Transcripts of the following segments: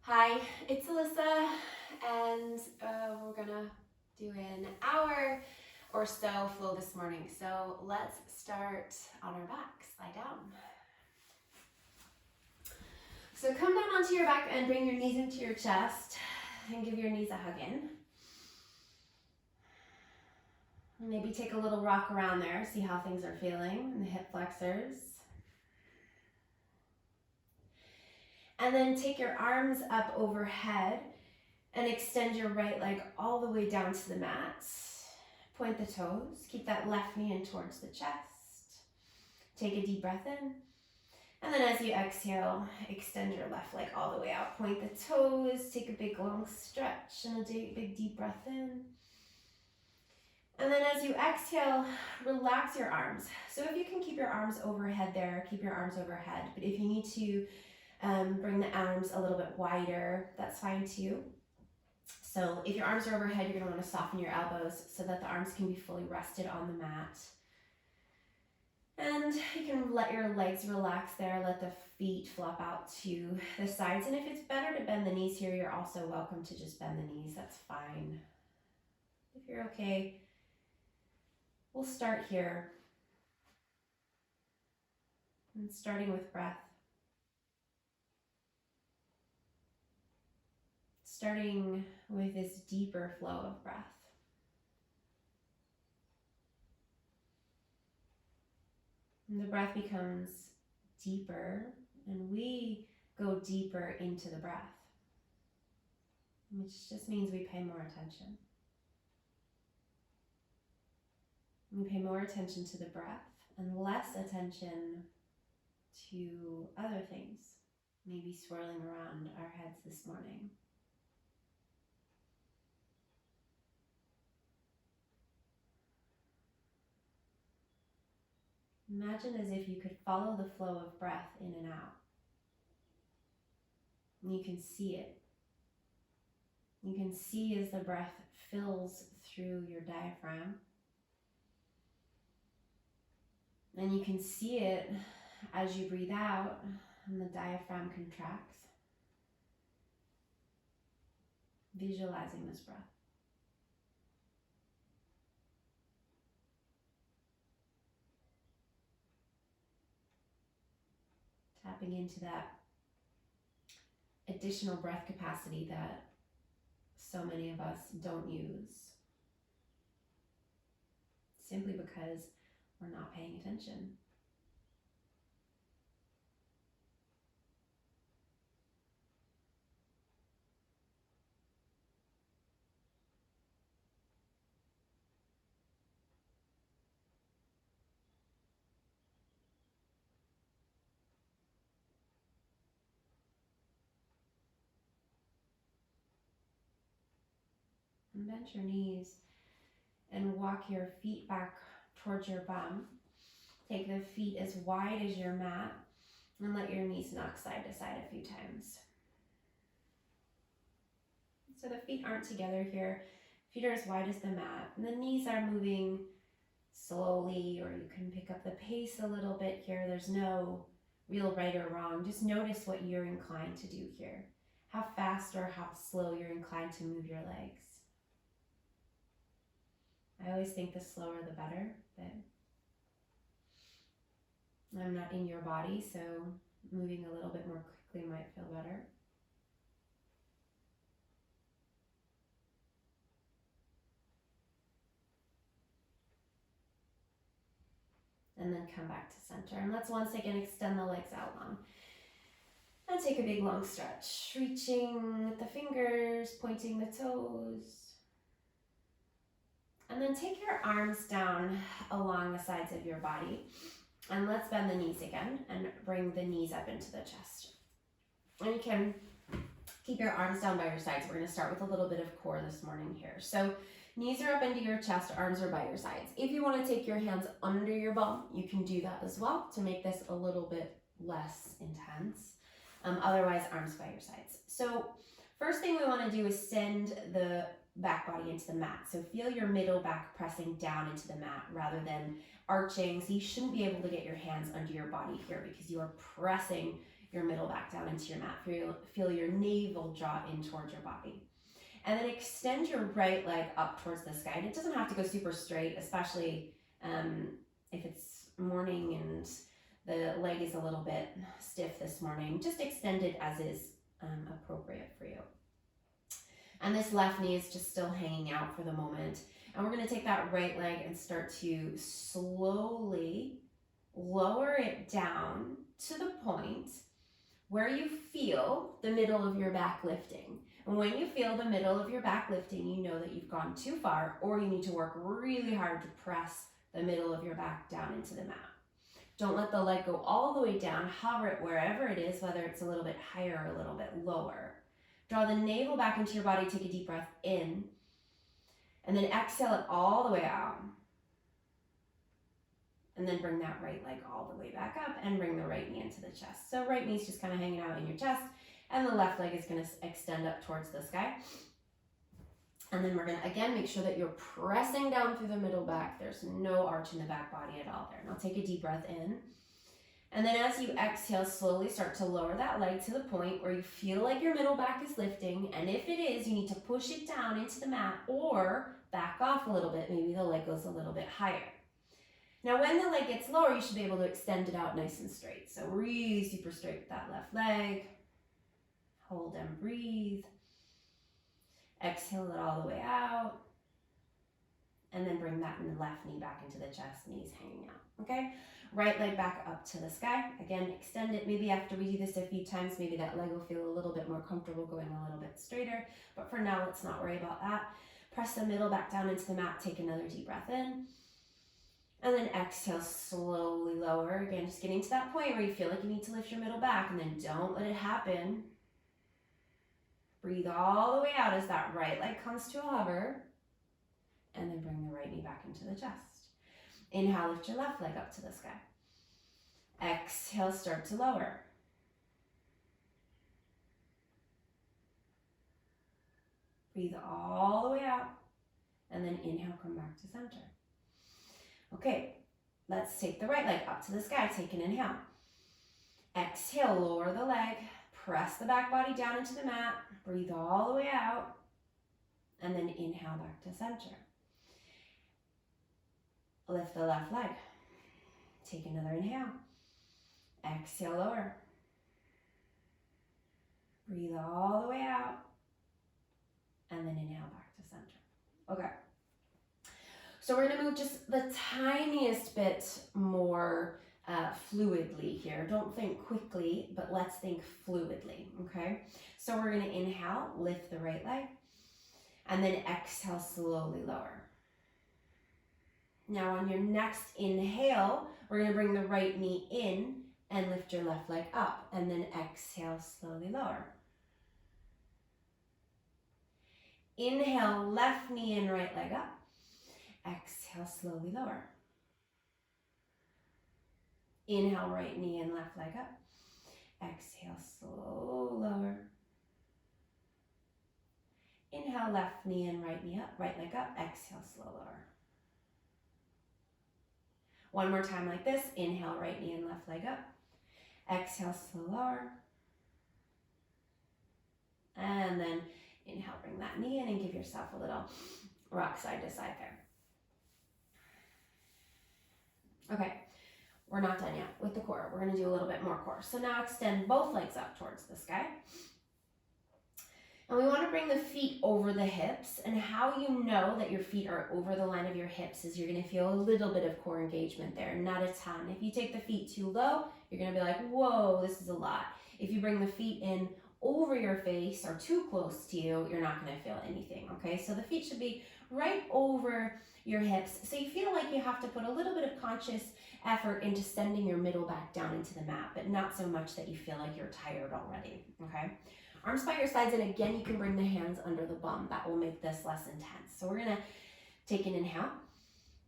Hi, it's Alyssa, and we're gonna do an hour or so flow this morning. So let's start on our backs. Lie down. So come down onto your back and bring your knees into your chest and give your knees a hug in. Maybe take a little rock around there, see how things are feeling in the hip flexors. And then take your arms up overhead and extend your right leg all the way down to the mat. Point the toes. Keep that left knee in towards the chest. Take a deep breath in. And then as you exhale, extend your left leg all the way out. Point the toes. Take a big long stretch and a big deep breath in. And then as you exhale, relax your arms. So if you can keep your arms overhead there, keep your arms overhead. But if you need to bring the arms a little bit wider, that's fine too. So if your arms are overhead, you're going to want to soften your elbows so that the arms can be fully rested on the mat. And you can let your legs relax there, let the feet flop out to the sides. And if it's better to bend the knees here, you're also welcome to just bend the knees, that's fine. If you're okay, we'll start here. And starting with breath. Starting with this deeper flow of breath. And the breath becomes deeper, and we go deeper into the breath, which just means we pay more attention. We pay more attention to the breath and less attention to other things, maybe swirling around our heads this morning. Imagine as if you could follow the flow of breath in and out. And you can see it. You can see as the breath fills through your diaphragm. And you can see it as you breathe out and the diaphragm contracts. Visualizing this breath. Tapping into that additional breath capacity that so many of us don't use, simply because we're not paying attention. And bend your knees and walk your feet back towards your bum. Take the feet as wide as your mat and let your knees knock side to side a few times. So the feet aren't together here. Feet are as wide as the mat, and the knees are moving slowly, or you can pick up the pace a little bit here. There's no real right or wrong. Just notice what you're inclined to do here. How fast or how slow you're inclined to move your legs. I always think the slower the better, but I'm not in your body, so moving a little bit more quickly might feel better. And then come back to center. And let's once again extend the legs out long. And take a big long stretch, reaching with the fingers, pointing the toes. And then take your arms down along the sides of your body. And let's bend the knees again and bring the knees up into the chest. And you can keep your arms down by your sides. We're going to start with a little bit of core this morning here. So knees are up into your chest, arms are by your sides. If you want to take your hands under your bum, you can do that as well to make this a little bit less intense. Otherwise, arms by your sides. So first thing we want to do is send the back body into the mat. So feel your middle back pressing down into the mat rather than arching. So you shouldn't be able to get your hands under your body here because you are pressing your middle back down into your mat. Feel your navel draw in towards your body. And then extend your right leg up towards the sky. And it doesn't have to go super straight, especially if it's morning and the leg is a little bit stiff this morning. Just extend it as is appropriate for you. And this left knee is just still hanging out for the moment. And we're going to take that right leg and start to slowly lower it down to the point where you feel the middle of your back lifting. And when you feel the middle of your back lifting, you know that you've gone too far, or you need to work really hard to press the middle of your back down into the mat. Don't let the leg go all the way down. Hover it wherever it is, whether it's a little bit higher or a little bit lower. Draw the navel back into your body. Take a deep breath in. And then exhale it all the way out. And then bring that right leg all the way back up and bring the right knee into the chest. So right knee's just kind of hanging out in your chest, and the left leg is going to extend up towards the sky. And then we're going to, again, make sure that you're pressing down through the middle back. There's no arch in the back body at all there. Now take a deep breath in. And then as you exhale, slowly start to lower that leg to the point where you feel like your middle back is lifting. And if it is, you need to push it down into the mat or back off a little bit. Maybe the leg goes a little bit higher. Now, when the leg gets lower, you should be able to extend it out nice and straight. So really super straight with that left leg. Hold and breathe. Exhale it all the way out. And then bring that left knee back into the chest, knees hanging out, okay? Right leg back up to the sky. Again, extend it. Maybe after we do this a few times, maybe that leg will feel a little bit more comfortable going a little bit straighter. But for now, let's not worry about that. Press the middle back down into the mat. Take another deep breath in. And then exhale, slowly lower. Again, just getting to that point where you feel like you need to lift your middle back, and then don't let it happen. Breathe all the way out as that right leg comes to a hover. And then bring the right knee back into the chest. Inhale, lift your left leg up to the sky. Exhale, start to lower. Breathe all the way out. And then inhale, come back to center. Okay, let's take the right leg up to the sky. Take an inhale. Exhale, lower the leg. Press the back body down into the mat. Breathe all the way out. And then inhale back to center. Lift the left leg. Take another inhale. Exhale, lower. Breathe all the way out. And then inhale back to center. Okay. So we're going to move just the tiniest bit more fluidly here. Don't think quickly, but let's think fluidly, okay? So we're going to inhale, lift the right leg, and then exhale, slowly lower. Now on your next inhale, we're going to bring the right knee in and lift your left leg up, and then exhale, slowly lower. Inhale, left knee in, right leg up. Exhale, slowly lower. Inhale, right knee in, left leg up. Exhale, slow lower. Inhale, left knee in, right knee up, right leg up. Exhale, slow lower. One more time like this. Inhale, right knee in, left leg up. Exhale, slow lower. And then inhale, bring that knee in and give yourself a little rock side to side there. Okay, we're not done yet with the core. We're going to do a little bit more core. So now extend both legs up towards the sky. And we want to bring the feet over the hips. And how you know that your feet are over the line of your hips is you're going to feel a little bit of core engagement there, not a ton. If you take the feet too low, you're going to be like, whoa, this is a lot. If you bring the feet in over your face or too close to you, you're not going to feel anything, okay? So the feet should be right over your hips. So you feel like you have to put a little bit of conscious effort into sending your middle back down into the mat, but not so much that you feel like you're tired already, okay? Arms by your sides, and again, you can bring the hands under the bum. That will make this less intense. So we're going to take an inhale,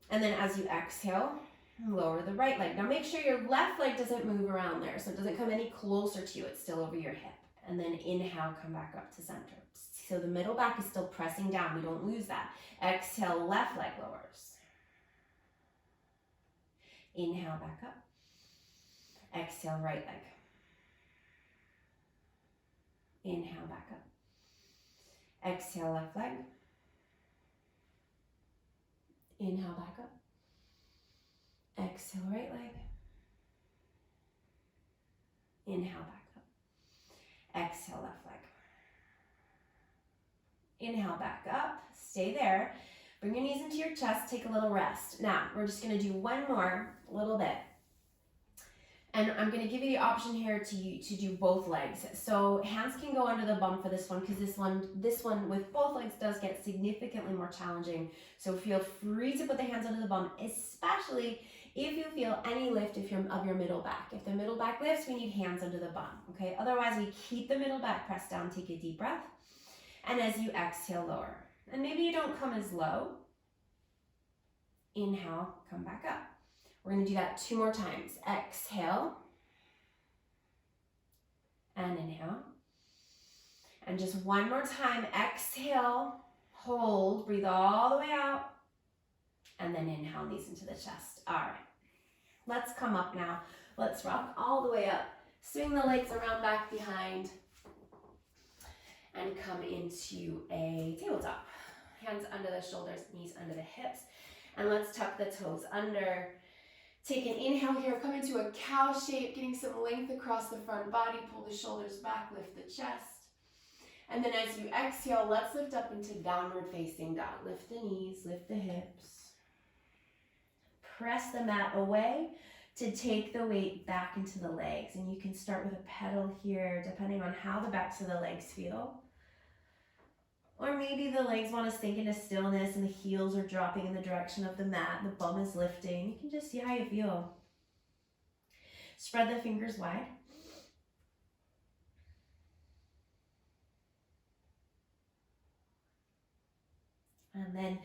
and then as you exhale, lower the right leg. Now make sure your left leg doesn't move around there, so it doesn't come any closer to you. It's still over your hip. And then inhale, come back up to center. So the middle back is still pressing down. We don't lose that. Exhale, left leg lowers. Inhale, back up. Exhale, right leg. Inhale, back up. Exhale, left leg. Inhale, back up. Exhale, right leg. Inhale, back up. Exhale, left leg. Inhale, back up. Stay there. Bring your knees into your chest. Take a little rest. Now, we're just going to do one more little bit. And I'm going to give you the option here to do both legs. So hands can go under the bum for this one, because this one with both legs does get significantly more challenging. So feel free to put the hands under the bum, especially if you feel any lift of your middle back. If the middle back lifts, we need hands under the bum, okay? Otherwise, we keep the middle back pressed down. Take a deep breath. And as you exhale, lower. And maybe you don't come as low. Inhale, come back up. We're going to do that 2 more times. Exhale. And inhale. And just one more time. Exhale. Hold. Breathe all the way out. And then inhale, knees into the chest. All right. Let's come up now. Let's rock all the way up. Swing the legs around back behind. And come into a tabletop. Hands under the shoulders, knees under the hips. And let's tuck the toes under. Take an inhale here, come into a cow shape, getting some length across the front body. Pull the shoulders back, lift the chest. And then as you exhale, let's lift up into downward facing dog. Lift the knees, lift the hips. Press the mat away to take the weight back into the legs. And you can start with a pedal here, depending on how the backs of the legs feel. Or maybe the legs want to sink into stillness and the heels are dropping in the direction of the mat and the bum is lifting. You can just see how you feel. Spread the fingers wide. And then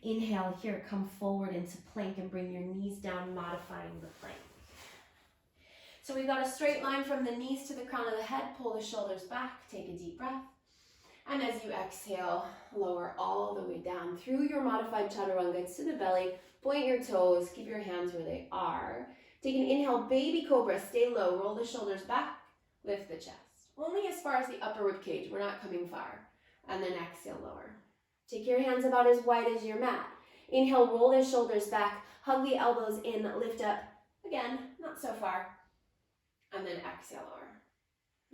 inhale here, come forward into plank and bring your knees down, modifying the plank. So we've got a straight line from the knees to the crown of the head. Pull the shoulders back, take a deep breath. And as you exhale, lower all the way down through your modified chaturanga to the belly. Point your toes, keep your hands where they are. Take an inhale, baby cobra, stay low, roll the shoulders back, lift the chest. Only as far as the upper rib cage, we're not coming far. And then exhale, lower. Take your hands about as wide as your mat. Inhale, roll the shoulders back, hug the elbows in, lift up. Again, not so far. And then exhale, lower.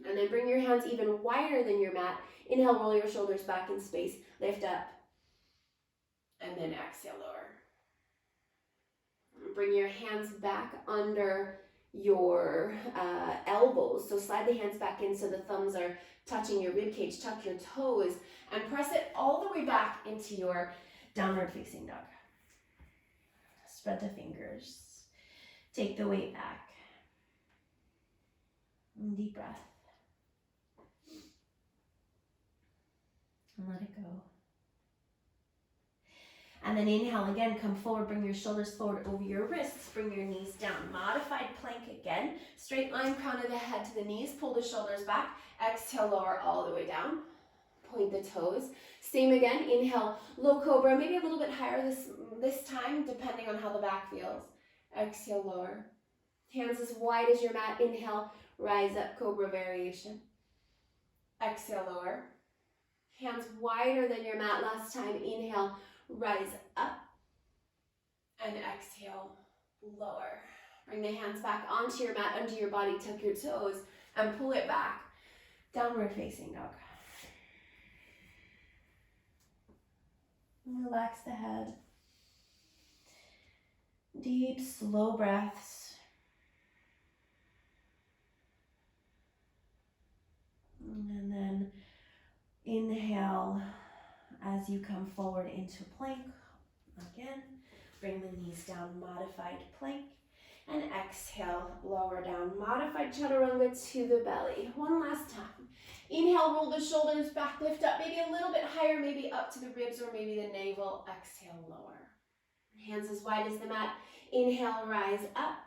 And then bring your hands even wider than your mat. Inhale, roll your shoulders back in space, lift up, and then exhale, lower. Bring your hands back under your elbows. So slide the hands back in so the thumbs are touching your rib cage. Tuck your toes and press it all the way back into your downward facing dog. Spread the fingers. Take the weight back. Deep breath. And let it go. And then inhale again, come forward, bring your shoulders forward over your wrists, bring your knees down. Modified plank again. Straight line, crown of the head to the knees, pull the shoulders back. Exhale, lower all the way down. Point the toes. Same again, inhale, low cobra, maybe a little bit higher this time, depending on how the back feels. Exhale, lower. Hands as wide as your mat. Inhale, rise up, cobra variation. Exhale, lower. Hands wider than your mat last time. Inhale, rise up. And exhale, lower. Bring the hands back onto your mat, under your body, tuck your toes, and pull it back. Downward facing dog. Relax the head. Deep, slow breaths. And then inhale as you come forward into plank. Again, bring the knees down, modified plank. And exhale, lower down, modified chaturanga to the belly. One last time. Inhale, roll the shoulders back, lift up, maybe a little bit higher, maybe up to the ribs or maybe the navel. Exhale, lower. Hands as wide as the mat. Inhale, rise up.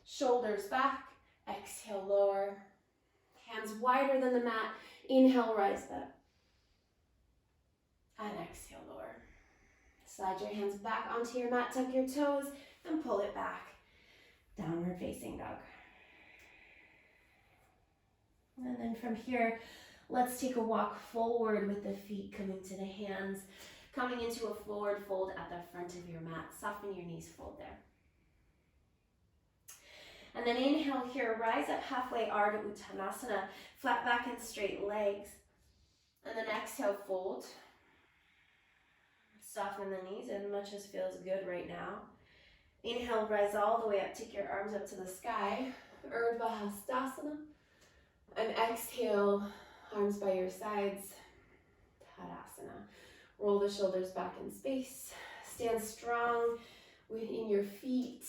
Shoulders back. Exhale, lower. Hands wider than the mat. Inhale, rise up. And exhale, lower. Slide your hands back onto your mat, tuck your toes, and pull it back. Downward facing dog. And then from here, Let's take a walk forward with the feet coming to the hands, coming into a forward fold at the front of your mat. Soften your knees, fold there. And then inhale here, rise up halfway, Ardha Uttanasana, flat back and straight legs. And then exhale, fold. Soften the knees as much as feels good right now. Inhale, rise all the way up, take your arms up to the sky, Urdhva Hastasana. And exhale, arms by your sides, Tadasana. Roll the shoulders back in space. Stand strong within your feet.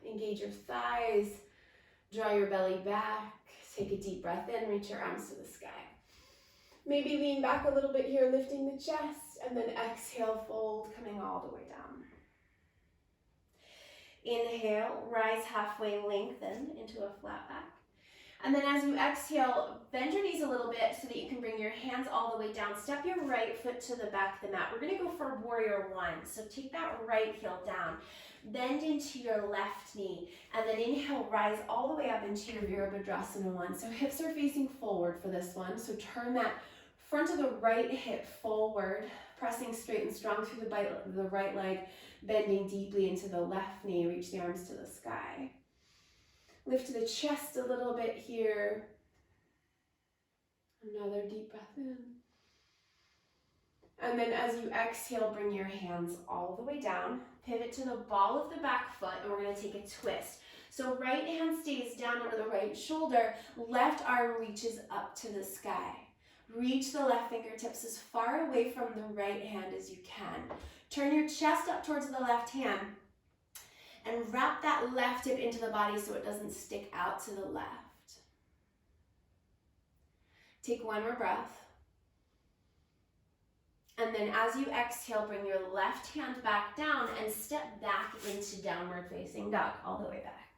Engage your thighs. Draw your belly back. Take a deep breath in. Reach your arms to the sky. Maybe lean back a little bit here, lifting the chest. And then exhale, fold, coming all the way down. Inhale, rise halfway, lengthen into a flat back. And then as you exhale, bend your knees a little bit so that you can bring your hands all the way down. Step your right foot to the back of the mat. We're going to go for warrior one. So take that right heel down. Bend into your left knee. And then inhale, rise all the way up into your Virabhadrasana one. So hips are facing forward for this one. So turn that front of the right hip forward, pressing straight and strong through the right leg, bending deeply into the left knee. Reach the arms to the sky. Lift the chest a little bit here. Another deep breath in. And then as you exhale, bring your hands all the way down. Pivot to the ball of the back foot, and we're going to take a twist. So right hand stays down under the right shoulder. Left arm reaches up to the sky. Reach the left fingertips as far away from the right hand as you can. Turn your chest up towards the left hand. And wrap that left hip into the body so it doesn't stick out to the left. Take one more breath. And then as you exhale, bring your left hand back down and step back into downward facing dog, all the way back.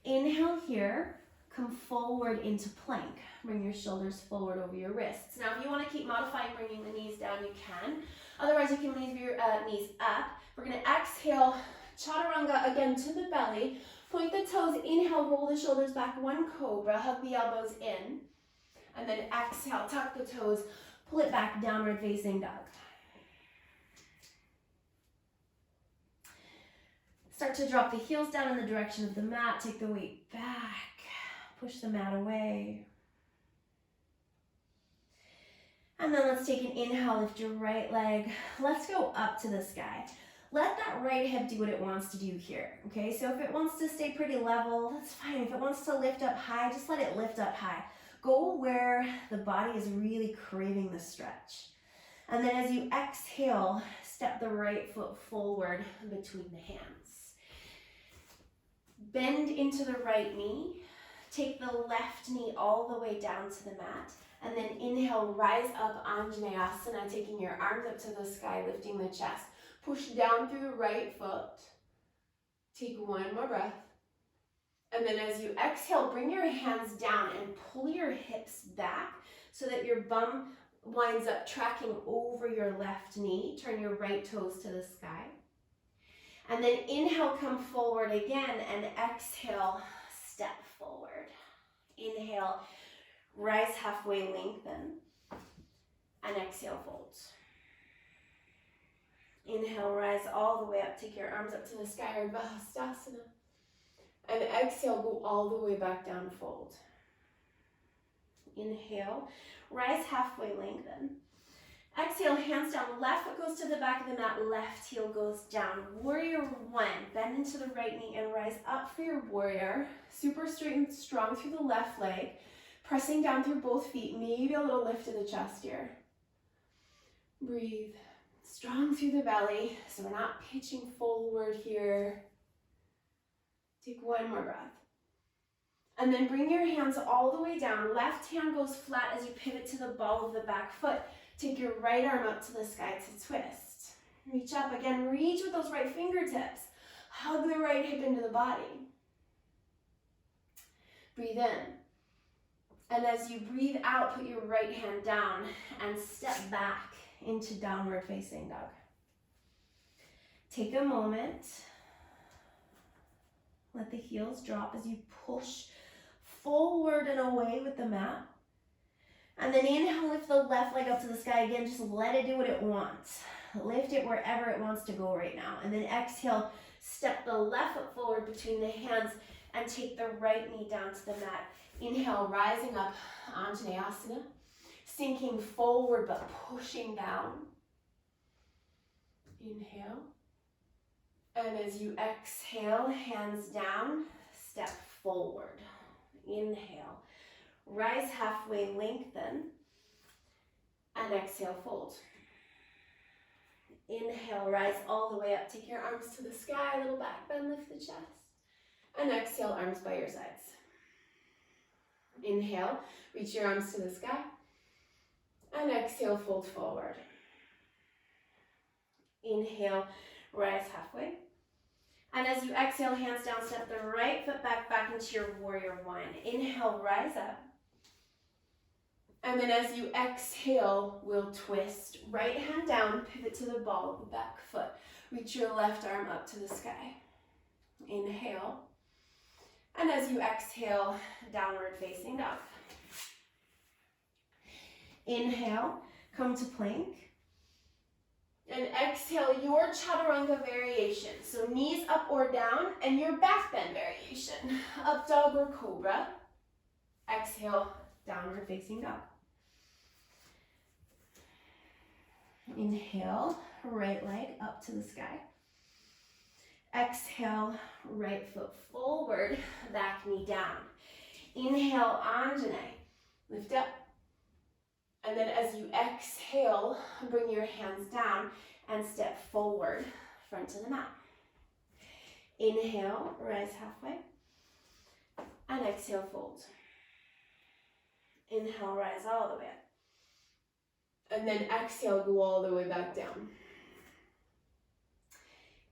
Inhale here, come forward into plank. Bring your shoulders forward over your wrists. Now if you want to keep modifying, bringing the knees down, you can. Otherwise, you can leave your knees up. We're going to exhale, chaturanga again to the belly. Point the toes, inhale, roll the shoulders back, one cobra, hug the elbows in. And then exhale, tuck the toes, pull it back, downward facing dog. Start to drop the heels down in the direction of the mat, take the weight back, push the mat away. And then let's take an inhale, lift your right leg. Let's go up to the sky. Let that right hip do what it wants to do here, okay? So if it wants to stay pretty level, that's fine. If it wants to lift up high, just let it lift up high. Go where the body is really craving the stretch. And then as you exhale, step the right foot forward between the hands. Bend into the right knee. Take the left knee all the way down to the mat. And then inhale, rise up, Anjaneyasana, taking your arms up to the sky, lifting the chest. Push down through the right foot. Take one more breath. And then as you exhale, bring your hands down and pull your hips back so that your bum winds up tracking over your left knee. Turn your right toes to the sky. And then inhale, come forward again, and exhale, step forward. Inhale, rise halfway, lengthen, and exhale, fold. Inhale, rise all the way up, take your arms up to the sky, Urdhva Hastasana. And exhale, go all the way back down, fold. Inhale, rise halfway, lengthen. Exhale, hands down, left foot goes to the back of the mat, left heel goes down. Warrior one, bend into the right knee and rise up for your warrior. Super straight and strong through the left leg. Pressing down through both feet, maybe a little lift to the chest here. Breathe. Strong through the belly, so we're not pitching forward here. Take one more breath. And then bring your hands all the way down. Left hand goes flat as you pivot to the ball of the back foot. Take your right arm up to the sky to twist. Reach up again, reach with those right fingertips. Hug the right hip into the body. Breathe in. And as you breathe out, put your right hand down and step back into downward facing dog. Take a moment. Let the heels drop as you push forward and away with the mat. And then inhale, lift the left leg up to the sky again. Just let it do what it wants. Lift it wherever it wants to go right now. And then exhale, step the left foot forward between the hands and take the right knee down to the mat. Inhale, rising up, Anjaneyasana. Sinking forward but pushing down. Inhale. And as you exhale, hands down, step forward. Inhale. Rise halfway, lengthen. And exhale, fold. Inhale, rise all the way up. Take your arms to the sky, little back bend, lift the chest. And exhale, arms by your sides. Inhale, reach your arms to the sky. And exhale, fold forward. Inhale, rise halfway. And as you exhale, hands down, step the right foot back into your warrior one. Inhale, rise up. And then as you exhale, we'll twist. Right hand down, pivot to the ball of the back foot. Reach your left arm up to the sky. Inhale. And as you exhale, downward facing dog. Inhale, come to plank. And exhale, your chaturanga variation. So knees up or down, and your back bend variation. Up dog or cobra. Exhale, downward facing dog. Inhale, right leg up to the sky. Exhale, right foot forward, back knee down. Inhale, Anjane. Lift up. And then as you exhale, bring your hands down and step forward, front to the mat. Inhale, rise halfway. And exhale, fold. Inhale, rise all the way up. And then exhale, go all the way back down.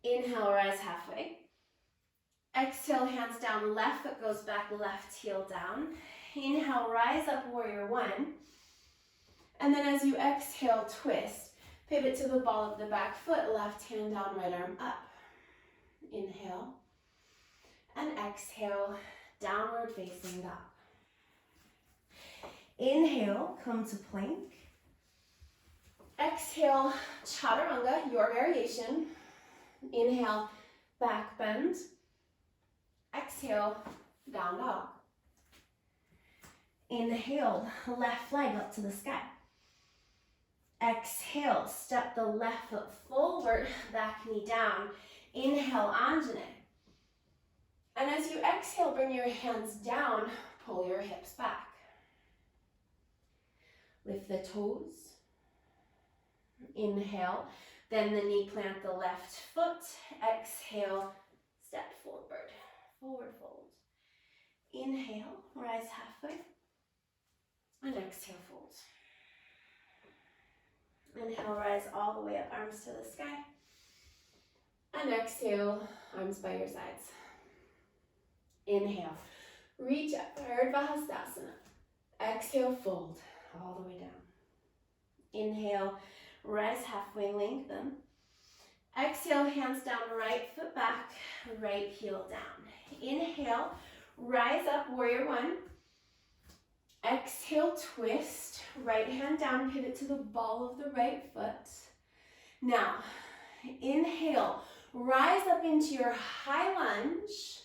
Inhale, rise halfway. Exhale, hands down, left foot goes back, left heel down. Inhale, rise up, warrior one. And then as you exhale, twist. Pivot to the ball of the back foot, left hand down, right arm up. Inhale. And exhale, downward facing dog. Inhale, come to plank. Exhale, chaturanga, your variation. Inhale, back bend. Exhale, down dog. Inhale, left leg up to the sky. Exhale, step the left foot forward, back knee down. Inhale, Anjane. And as you exhale, bring your hands down, pull your hips back. Lift the toes. Inhale, then the knee plant the left foot. Exhale, step forward, forward fold. Inhale, rise halfway. And exhale, fold. Inhale, rise all the way up, arms to the sky. And exhale, arms by your sides. Inhale, reach up, Ardha Hastasana. Exhale, fold all the way down. Inhale, rise halfway, lengthen. Exhale, hands down, right foot back, right heel down. Inhale, rise up, warrior one. Exhale, twist, right hand down, pivot to the ball of the right foot. Now, inhale, rise up into your high lunge,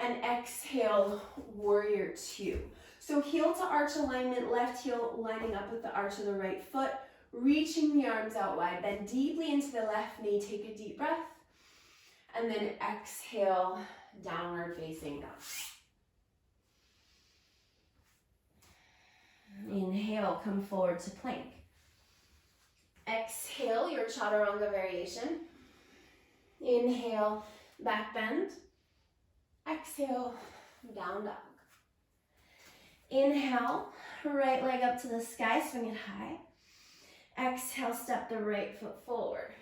and exhale, warrior two. So heel to arch alignment, left heel lining up with the arch of the right foot, reaching the arms out wide, bend deeply into the left knee, take a deep breath, and then exhale, downward facing dog. Inhale, come forward to plank. Exhale, your chaturanga variation. Inhale, back bend. Exhale, down dog. Inhale, right leg up to the sky, swing it high. Exhale, step the right foot forward.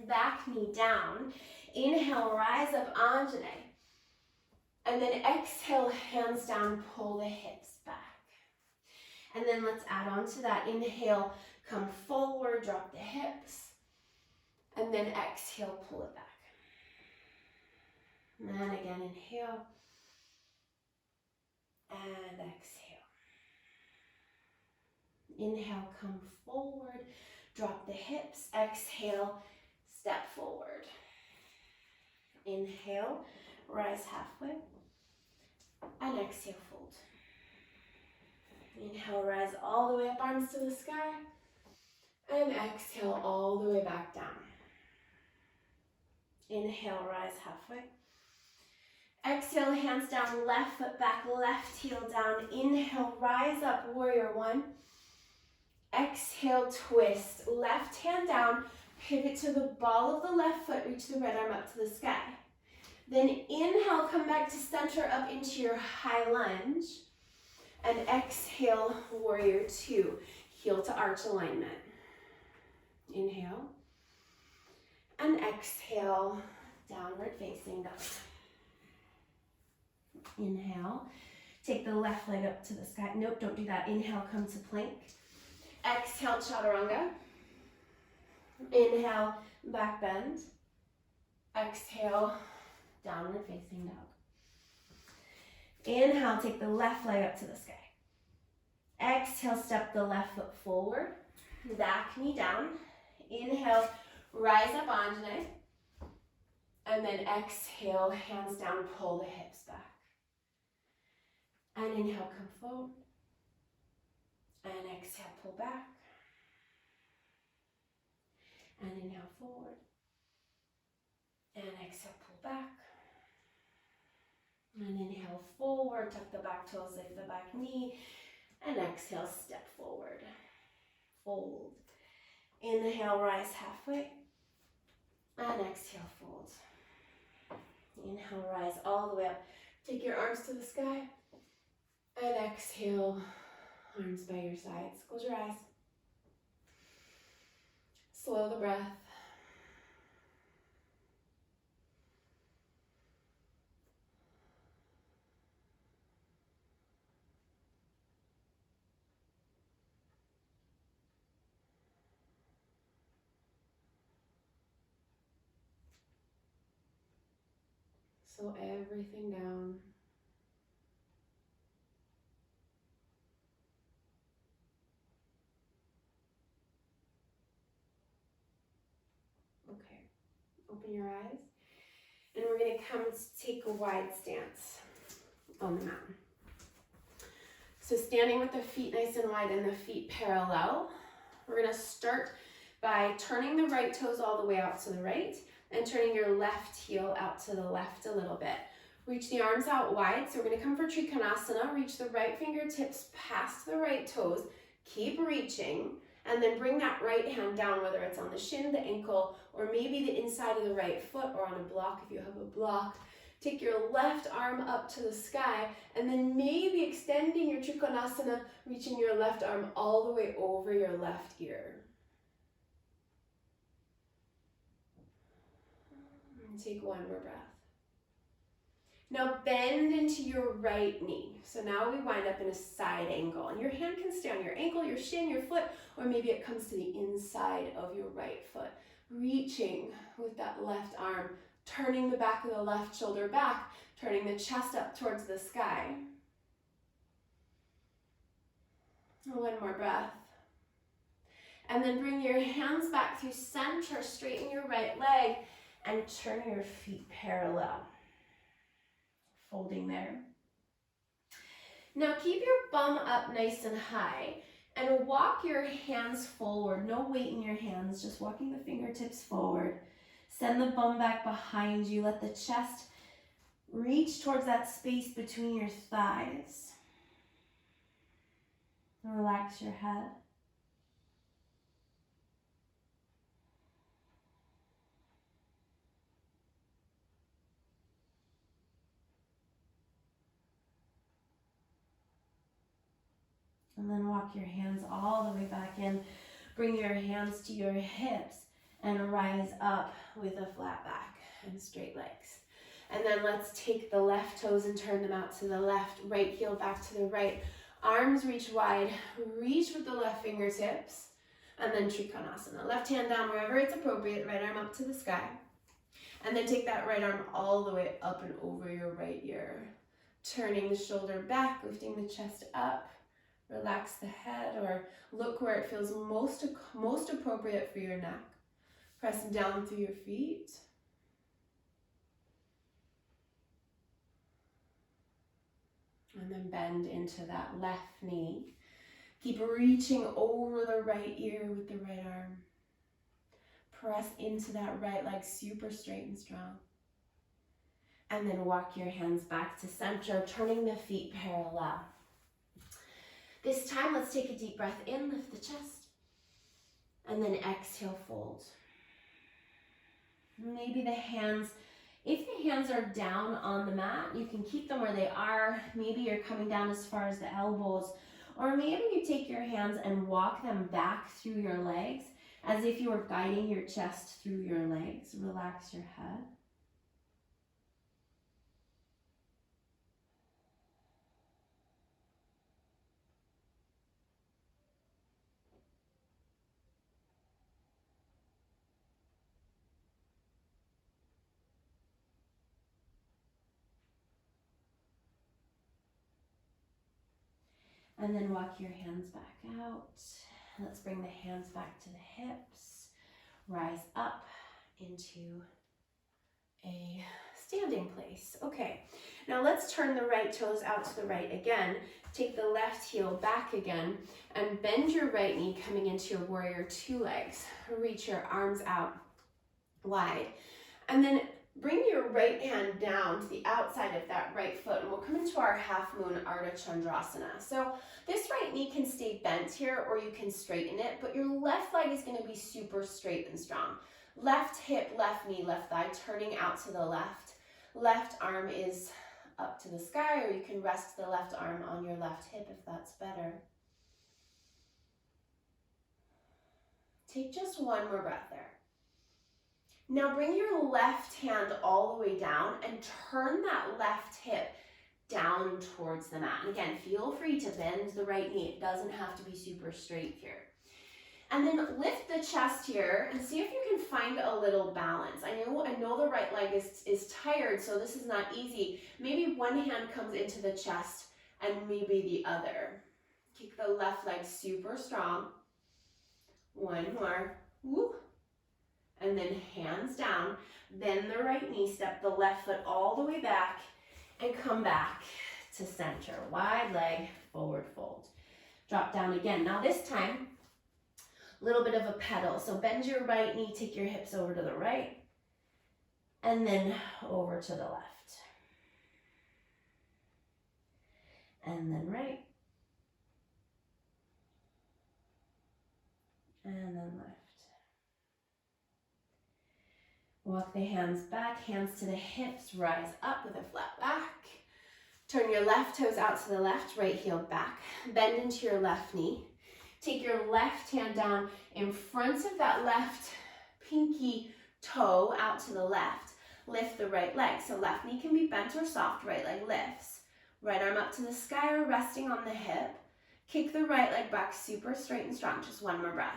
Back knee down. Inhale, rise up, Anjane. And then exhale, hands down, pull the hips back. And then let's add on to that. Inhale, come forward, drop the hips. And then exhale, pull it back. And again, inhale. And exhale. Inhale, come forward. Drop the hips. Exhale, step forward. Inhale, rise halfway. And exhale, fold. Inhale, rise all the way up, arms to the sky. And exhale all the way back down. Inhale, rise halfway. Exhale, hands down, left foot back, left heel down. Inhale, rise up, warrior one. Exhale, twist, left hand down, pivot to the ball of the left foot, reach the right arm up to the sky. Then inhale, come back to center up into your high lunge. And exhale, warrior two, heel to arch alignment. Inhale. And exhale, downward facing dog. Inhale, take the left leg up to the sky. Nope, don't do that. Inhale, come to plank. Exhale, chaturanga. Inhale, back bend. Exhale, downward facing dog. Inhale, take the left leg up to the sky. Exhale, step the left foot forward. Back knee down. Inhale, rise up, Anjane. And then exhale, hands down, pull the hips back. And inhale, come forward. And exhale, pull back. And inhale, forward. And exhale, pull back. And inhale, forward, tuck the back toes, lift the back knee. And exhale, step forward. Fold. Inhale, rise halfway. And exhale, fold. Inhale, rise all the way up. Take your arms to the sky. And exhale, arms by your sides. Close your eyes. Slow the breath. Slow everything down. Okay, open your eyes. And we're going to come to take a wide stance on the mat. So standing with the feet nice and wide and the feet parallel, we're going to start by turning the right toes all the way out to the right and turning your left heel out to the left a little bit. Reach the arms out wide. So we're going to come for Trikonasana. Reach the right fingertips past the right toes. Keep reaching. And then bring that right hand down, whether it's on the shin, the ankle, or maybe the inside of the right foot or on a block if you have a block. Take your left arm up to the sky and then maybe extending your Trikonasana, reaching your left arm all the way over your left ear. And take one more breath. Now bend into your right knee. So now we wind up in a side angle. And your hand can stay on your ankle, your shin, your foot, or maybe it comes to the inside of your right foot. Reaching with that left arm, turning the back of the left shoulder back, turning the chest up towards the sky. One more breath. And then bring your hands back through center, straighten your right leg, and turn your feet parallel. Folding there. Now keep your bum up nice and high and walk your hands forward. No weight in your hands, just walking the fingertips forward. Send the bum back behind you. Let the chest reach towards that space between your thighs. Relax your head. And then walk your hands all the way back in. Bring your hands to your hips and rise up with a flat back and straight legs. And then let's take the left toes and turn them out to the left, right heel back to the right. Arms reach wide, reach with the left fingertips, and then Trikonasana. Left hand down wherever it's appropriate, right arm up to the sky. And then take that right arm all the way up and over your right ear. Turning the shoulder back, lifting the chest up. Relax the head or look where it feels most appropriate for your neck. Press down through your feet. And then bend into that left knee. Keep reaching over the right ear with the right arm. Press into that right leg super straight and strong. And then walk your hands back to center, turning the feet parallel. This time, let's take a deep breath in, lift the chest, and then exhale, fold. Maybe the hands, if the hands are down on the mat, you can keep them where they are. Maybe you're coming down as far as the elbows, or maybe you take your hands and walk them back through your legs as if you were guiding your chest through your legs. Relax your head. And then walk your hands back out. Let's bring the hands back to the hips. Rise up into a standing place. Okay, now let's turn the right toes out to the right again. Take the left heel back again and bend your right knee coming into your warrior two legs. Reach your arms out wide. And then bring your right hand down to the outside of that right foot, and we'll come into our half moon Ardha Chandrasana. So this right knee can stay bent here, or you can straighten it, but your left leg is going to be super straight and strong. Left hip, left knee, left thigh, turning out to the left. Left arm is up to the sky, or you can rest the left arm on your left hip if that's better. Take just one more breath there. Now bring your left hand all the way down and turn that left hip down towards the mat. And again, feel free to bend the right knee. It doesn't have to be super straight here. And then lift the chest here and see if you can find a little balance. I know the right leg is tired, so this is not easy. Maybe one hand comes into the chest and maybe the other. Kick the left leg super strong. One more. Woo. And then hands down, bend the right knee, step the left foot all the way back, and come back to center. Wide leg, forward fold. Drop down again. Now this time, a little bit of a pedal. So bend your right knee, take your hips over to the right, and then over to the left. And then right. And then left. Walk the hands back, hands to the hips, rise up with a flat back. Turn your left toes out to the left, right heel back. Bend into your left knee. Take your left hand down in front of that left pinky toe out to the left. Lift the right leg. So left knee can be bent or soft, right leg lifts. Right arm up to the sky or resting on the hip. Kick the right leg back super straight and strong. Just one more breath.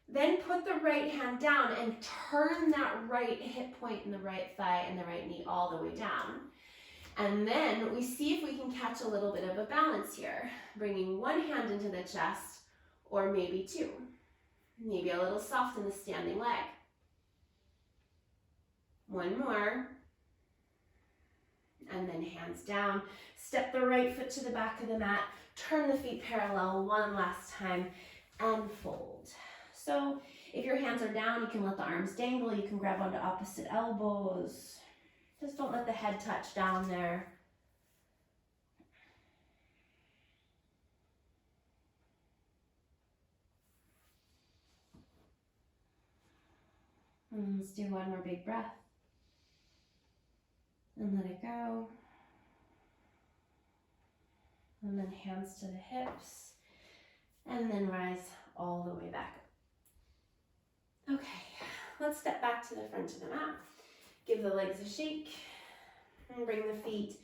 Then put the right hand down and turn that right hip point in the right thigh and the right knee all the way down. And then we see if we can catch a little bit of a balance here. Bringing one hand into the chest, or maybe two. Maybe a little soft in the standing leg. One more. And then hands down. Step the right foot to the back of the mat. Turn the feet parallel one last time and fold. So if your hands are down, you can let the arms dangle. You can grab onto opposite elbows. Just don't let the head touch down there. And let's do one more big breath. And let it go. And then hands to the hips. And then rise all the way back. Okay, let's step back to the front of the mat. Give the legs a shake. And bring the feet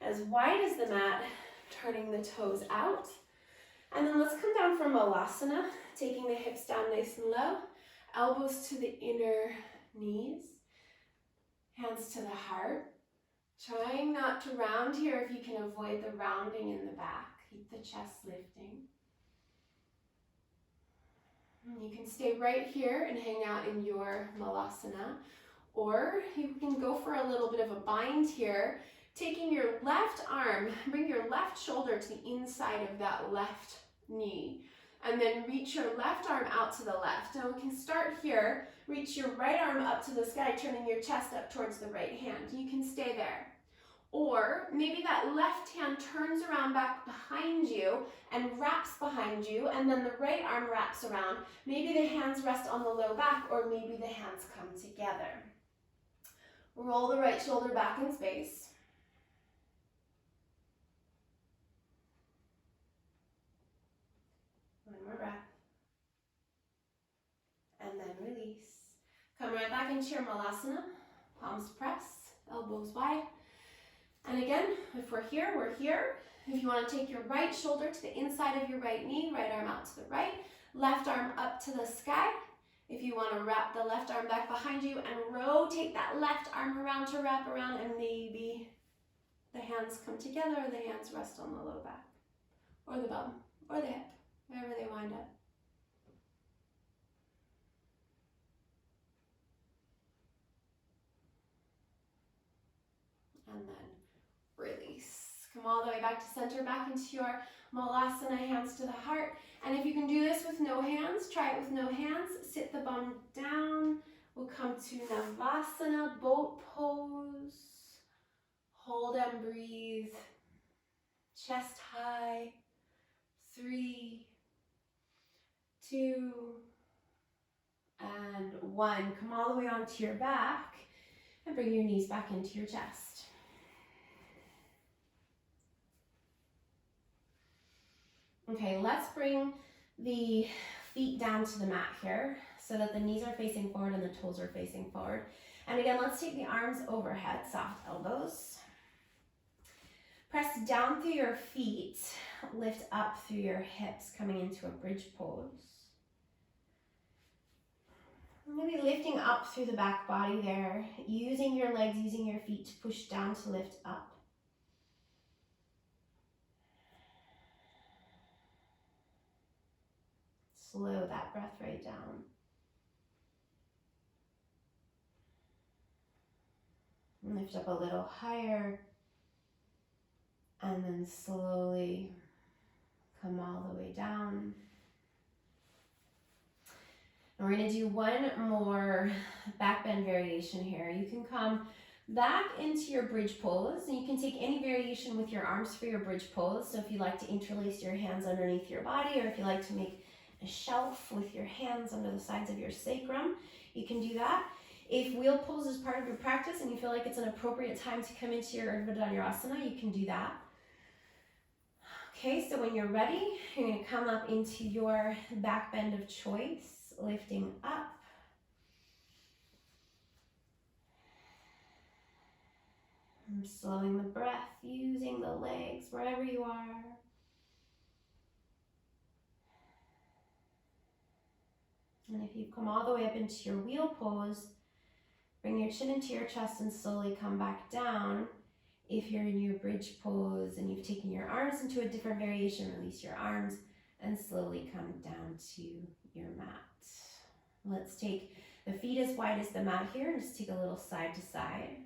as wide as the mat, turning the toes out. And then let's come down from Malasana, taking the hips down nice and low. Elbows to the inner knees. Hands to the heart. Trying not to round here if you can avoid the rounding in the back. Keep the chest lifting. And you can stay right here and hang out in your Malasana, or you can go for a little bit of a bind here, taking your left arm, bring your left shoulder to the inside of that left knee, and then reach your left arm out to the left. Now we can start here, reach your right arm up to the sky, turning your chest up towards the right hand. You can stay there. Or maybe that left hand turns around back behind you and wraps behind you, and then the right arm wraps around. Maybe the hands rest on the low back, or maybe the hands come together. Roll the right shoulder back in space. One more breath. And then release. Come right back into your Malasana. Palms press, elbows wide. And again, if we're here, we're here. If you want to take your right shoulder to the inside of your right knee, right arm out to the right, left arm up to the sky. If you want to wrap the left arm back behind you and rotate that left arm around to wrap around, and maybe the hands come together or the hands rest on the low back or the bum or the hip, wherever they wind up. And then release. Come all the way back to center, back into your Malasana, hands to the heart. And if you can do this with no hands, try it with no hands. Sit the bum down. We'll come to Navasana, boat pose. Hold and breathe. Chest high. 3, 2, and 1. Come all the way onto your back and bring your knees back into your chest. Okay, let's bring the feet down to the mat here so that the knees are facing forward and the toes are facing forward. And again, let's take the arms overhead, soft elbows. Press down through your feet, lift up through your hips, coming into a bridge pose. Maybe lifting up through the back body there, using your legs, using your feet to push down to lift up. Slow that breath right down. Lift up a little higher, and then slowly come all the way down. And we're going to do one more back bend variation here. You can come back into your bridge pose, and you can take any variation with your arms for your bridge pose. So if you like to interlace your hands underneath your body, or if you like to make a shelf with your hands under the sides of your sacrum, you can do that. If wheel pose is part of your practice and you feel like it's an appropriate time to come into your Urdhva Dhanurasana, you can do that. Okay, so when you're ready, you're going to come up into your back bend of choice, lifting up. And slowing the breath, using the legs wherever you are. And if you come all the way up into your wheel pose, bring your chin into your chest and slowly come back down. If you're in your bridge pose and you've taken your arms into a different variation, release your arms and slowly come down to your mat. Let's take the feet as wide as the mat here and just take a little side to side.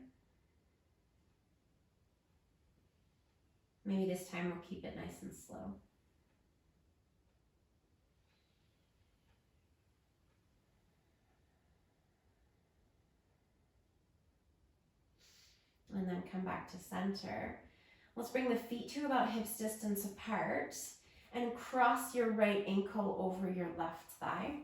Maybe this time we'll keep it nice and slow. And then come back to center. Let's bring the feet to about hips distance apart and cross your right ankle over your left thigh.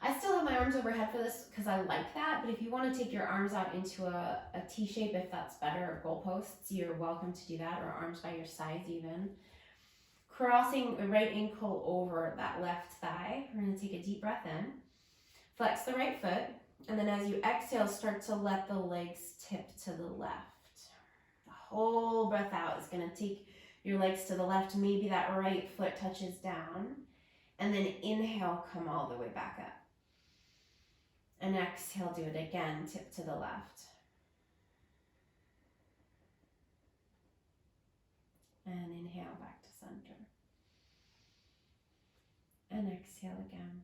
I still have my arms overhead for this because I like that, but if you want to take your arms out into a T shape, if that's better, or goalposts, you're welcome to do that, or arms by your sides even. Crossing the right ankle over that left thigh. We're going to take a deep breath in. Flex the right foot. And then as you exhale, start to let the legs tip to the left. The whole breath out is going to take your legs to the left. Maybe that right foot touches down. And then inhale, come all the way back up. And exhale, do it again, tip to the left. And exhale again.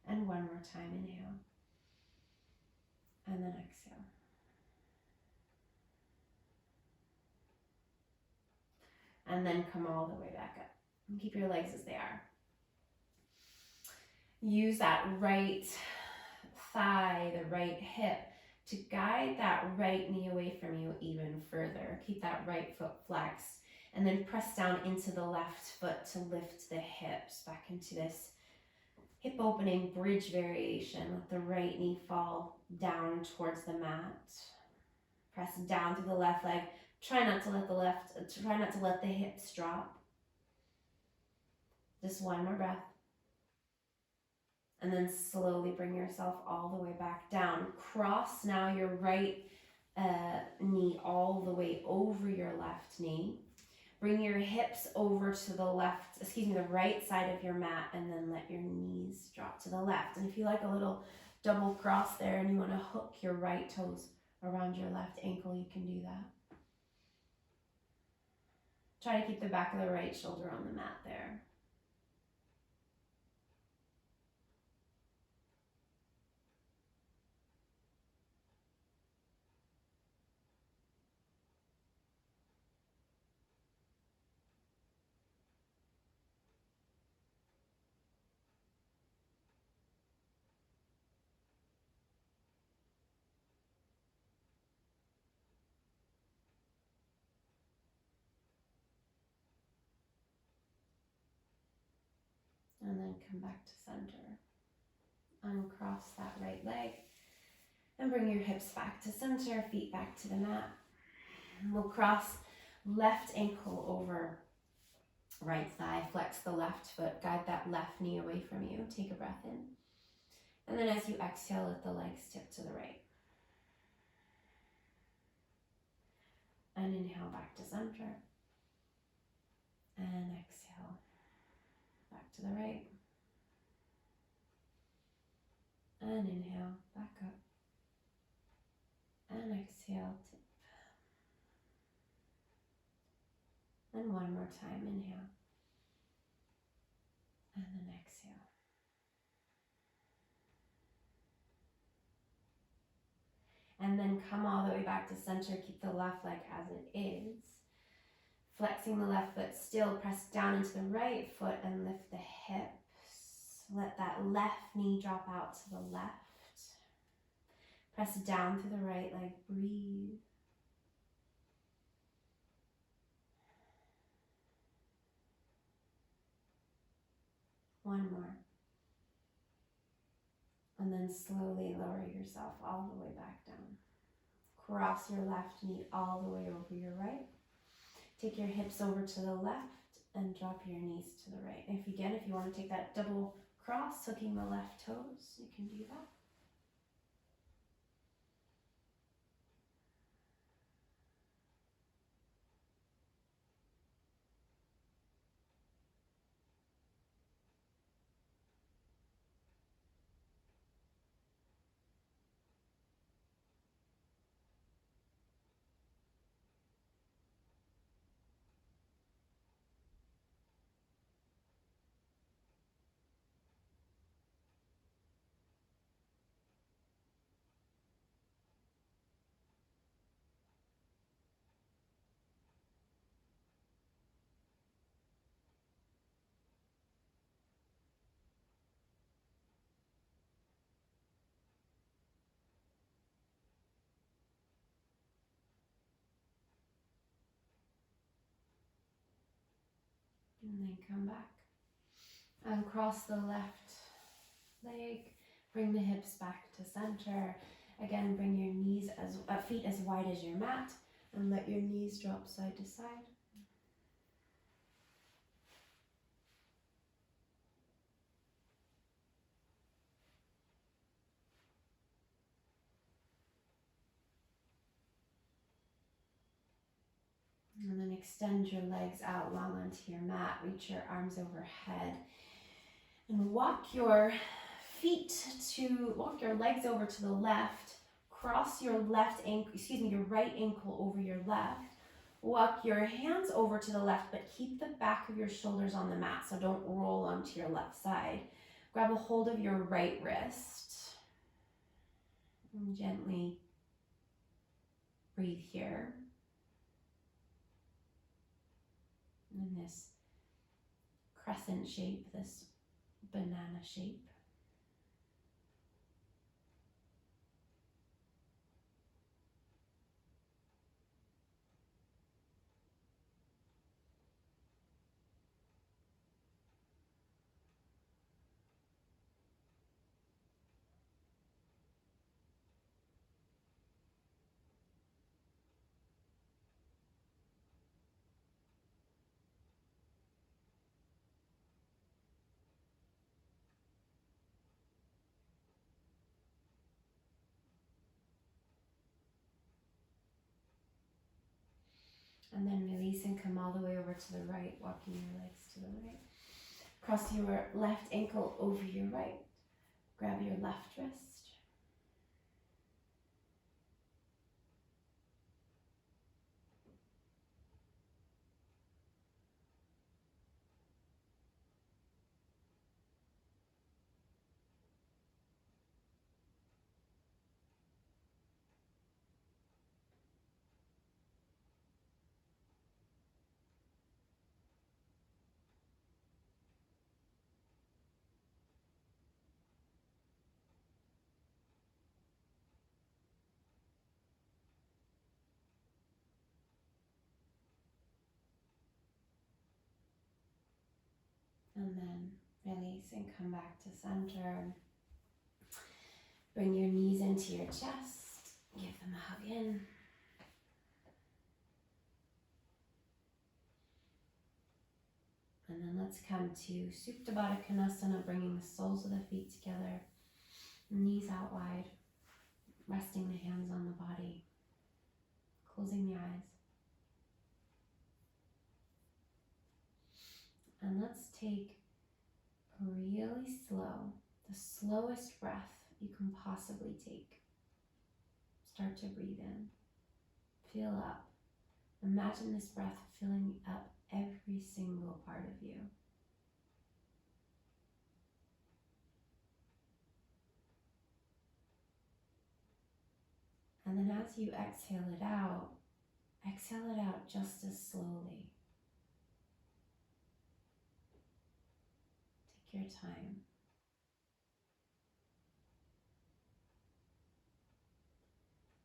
And one more time, inhale. And then exhale. And then come all the way back up. And keep your legs as they are. Use that right thigh, the right hip, to guide that right knee away from you even further. Keep that right foot flexed. And then press down into the left foot to lift the hips back into this hip opening bridge variation. Let the right knee fall down towards the mat. Press down through the left leg. Try not to let the hips drop. Just one more breath. And then slowly bring yourself all the way back down. Cross now your right knee all the way over your left knee. Bring your hips over to the right side of your mat, and then let your knees drop to the left. And if you like a little double cross there and you want to hook your right toes around your left ankle, you can do that. Try to keep the back of the right shoulder on the mat there. And then come back to center. Uncross that right leg and bring your hips back to center, feet back to the mat. We'll cross left ankle over right thigh, flex the left foot, guide that left knee away from you. Take a breath in. And then as you exhale, let the legs tip to the right. And inhale back to center. And exhale back to the right. And inhale back up. And exhale, tip. And one more time, inhale. And then exhale. And then come all the way back to center. Keep the left leg as it is. Flexing the left foot still. Press down into the right foot and lift the hips. Let that left knee drop out to the left. Press down through the right leg. Breathe. One more. And then slowly lower yourself all the way back down. Cross your left knee all the way over your right. Take your hips over to the left and drop your knees to the right. If you want to take that double cross, hooking the left toes, you can do that. And then come back. Uncross the left leg. Bring the hips back to center. Again, bring your feet as wide as your mat, and let your knees drop side to side. And then extend your legs out long onto your mat. Reach your arms overhead. And walk your legs over to the left. Cross your right ankle over your left. Walk your hands over to the left, but keep the back of your shoulders on the mat, so don't roll onto your left side. Grab a hold of your right wrist and gently breathe here in this crescent shape, this banana shape. And then release and come all the way over to the right, walking your legs to the right. Cross your left ankle over your right. Grab your left wrist. And then release and come back to center. Bring your knees into your chest. Give them a hug in. And then let's come to Supta Baddha Konasana, bringing the soles of the feet together, knees out wide, resting the hands on the body, closing the eyes. And let's take a really slow, the slowest breath you can possibly take. Start to breathe in. Feel up. Imagine this breath filling up every single part of you. And then as you exhale it out just as slowly. Take your time.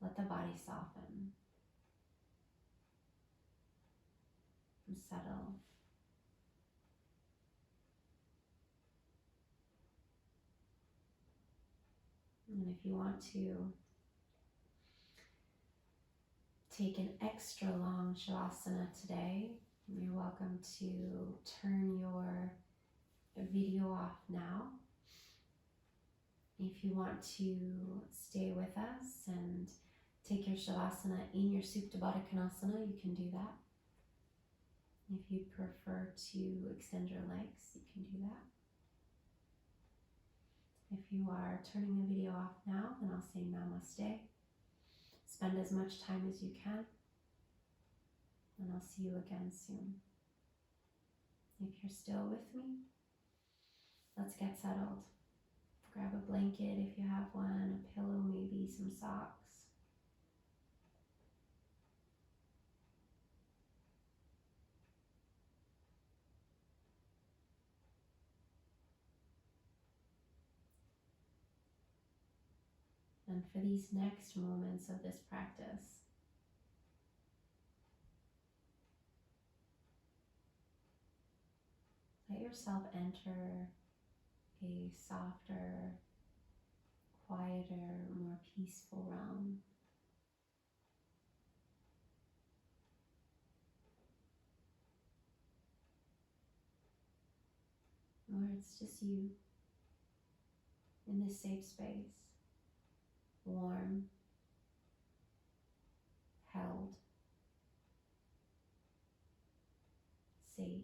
Let the body soften and settle. And if you want to take an extra long Shavasana today, you're welcome to turn your video off now. If you want to stay with us and take your Shavasana in your Supta Baddha Konasana, you can do that. If you prefer to extend your legs, you can do that. If you are turning the video off now, then I'll say Namaste. Spend as much time as you can, and I'll see you again soon. If you're still with me, let's get settled. Grab a blanket if you have one, a pillow, maybe some socks. And for these next moments of this practice, let yourself enter a softer, quieter, more peaceful realm. Where it's just you in this safe space, warm, held, safe.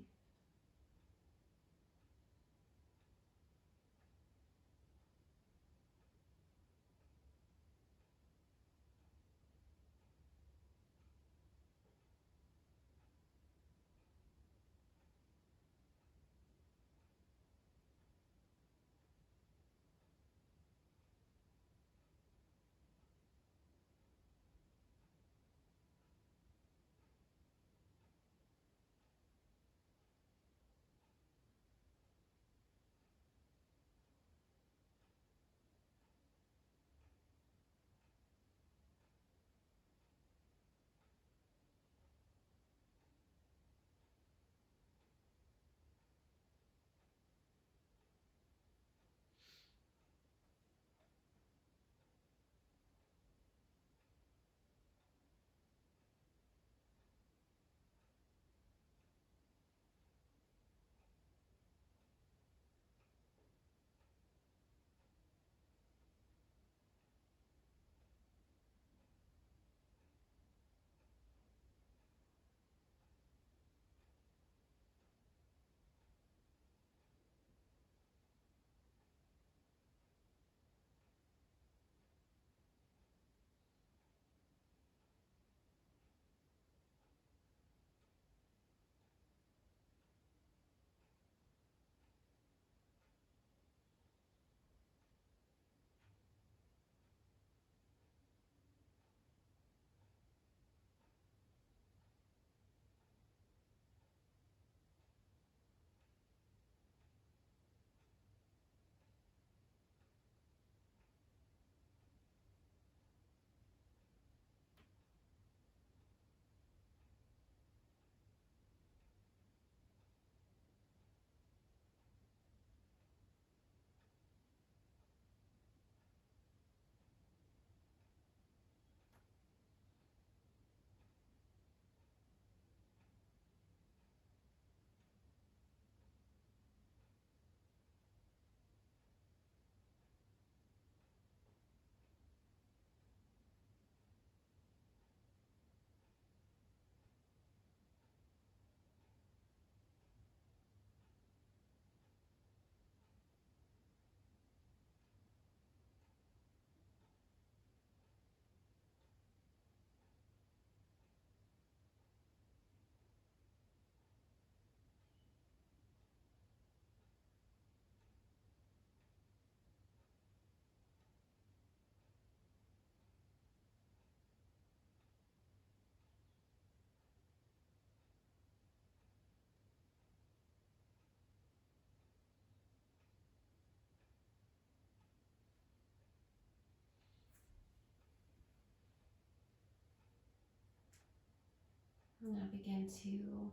Now begin to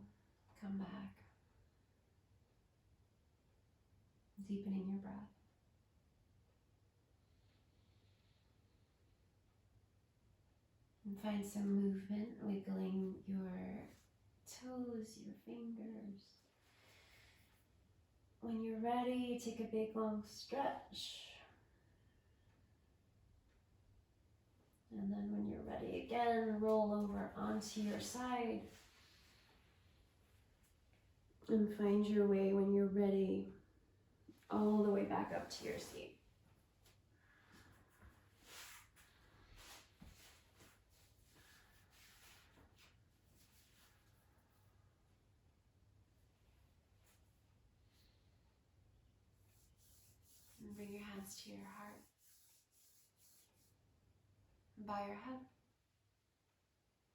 come back, deepening your breath. And find some movement, wiggling your toes, your fingers. When you're ready, take a big long stretch. And then when you're ready again, roll over onto your side. And find your way, when you're ready, all the way back up to your seat. And bring your hands to your heart. Bow your head.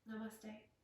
Namaste.